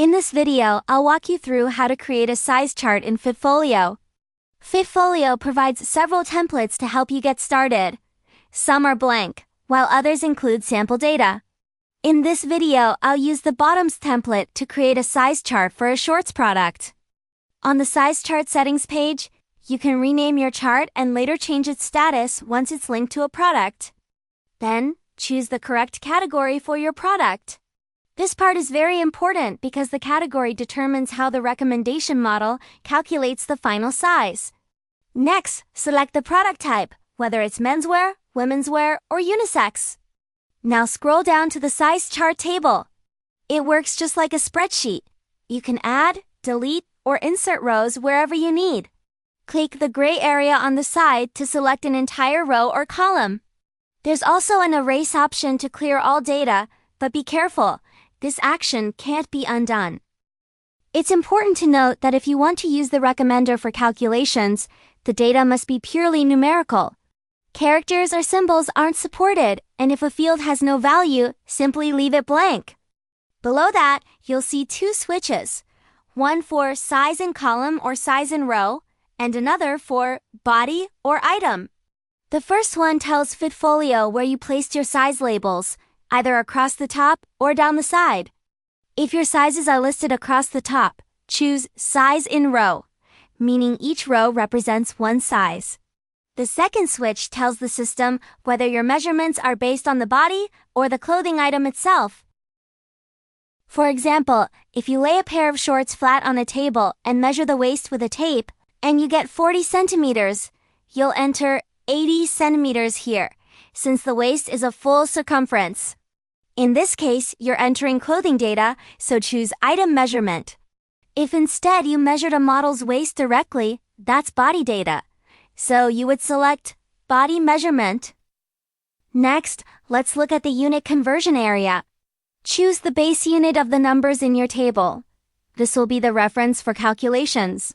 In this video, I'll walk you through how to create a size chart in Fitfolio. Fitfolio provides several templates to help you get started. Some are blank, while others include sample data. In this video, I'll use the bottoms template to create a size chart for a shorts product. On the size chart settings page, you can rename your chart and later change its status once it's linked to a product. Then, choose the correct category for your product. This part is very important because the category determines how the recommendation model calculates the final size. Next, select the product type, whether it's menswear, women's wear, or unisex. Now scroll down to the size chart table. It works just like a spreadsheet. You can add, delete, or insert rows wherever you need. Click the gray area on the side to select an entire row or column. There's also an erase option to clear all data, but be careful. This action can't be undone. It's important to note that if you want to use the recommender for calculations, the data must be purely numerical. Characters or symbols aren't supported, and if a field has no value, simply leave it blank. Below that, you'll see two switches, one for size in column or size in row, and another for body or item. The first one tells Fitfolio where you placed your size labels, either across the top or down the side. If your sizes are listed across the top, choose Size in Row, meaning each row represents one size. The second switch tells the system whether your measurements are based on the body or the clothing item itself. For example, if you lay a pair of shorts flat on a table and measure the waist with a tape, and you get 40 centimeters, you'll enter 80 centimeters here, since the waist is a full circumference. In this case, you're entering clothing data, so choose Item Measurement. If instead you measured a model's waist directly, that's body data. So you would select Body Measurement. Next, let's look at the unit conversion area. Choose the base unit of the numbers in your table. This will be the reference for calculations.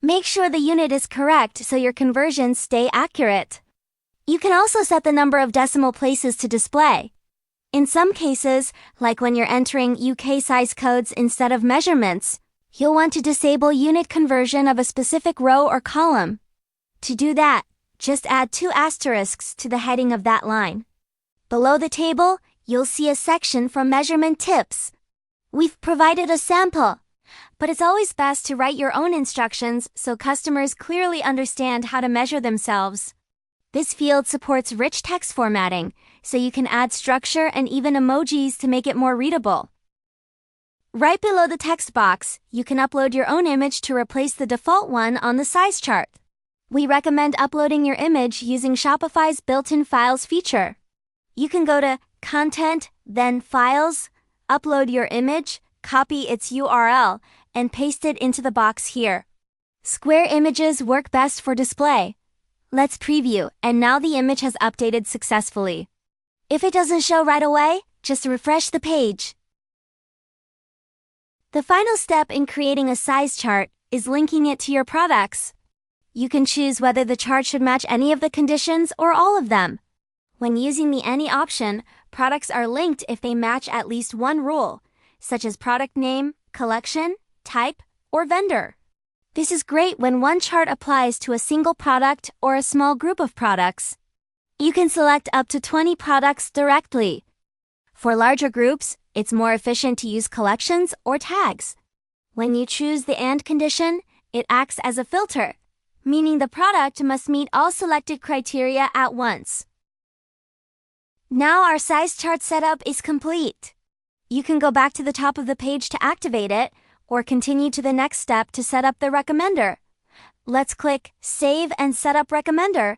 Make sure the unit is correct so your conversions stay accurate. You can also set the number of decimal places to display. In some cases, like when you're entering UK size codes instead of measurements, you'll want to disable unit conversion of a specific row or column. To do that, just add 2 asterisks to the heading of that line. Below the table, you'll see a section for measurement tips. We've provided a sample, but it's always best to write your own instructions so customers clearly understand how to measure themselves. This field supports rich text formatting, so you can add structure and even emojis to make it more readable. Right below the text box, you can upload your own image to replace the default one on the size chart. We recommend uploading your image using Shopify's built-in Files feature. You can go to Content, then Files, upload your image, copy its URL, and paste it into the box here. Square images work best for display. Let's preview, and now the image has updated successfully. If it doesn't show right away, just refresh the page. The final step in creating a size chart is linking it to your products. You can choose whether the chart should match any of the conditions or all of them. When using the Any option, products are linked if they match at least one rule, such as product name, collection, type, or vendor. This is great when one chart applies to a single product or a small group of products. You can select up to 20 products directly. For larger groups, it's more efficient to use collections or tags. When you choose the AND condition, it acts as a filter, meaning the product must meet all selected criteria at once. Now our size chart setup is complete. You can go back to the top of the page to activate it, or continue to the next step to set up the recommender. Let's click Save and set up recommender.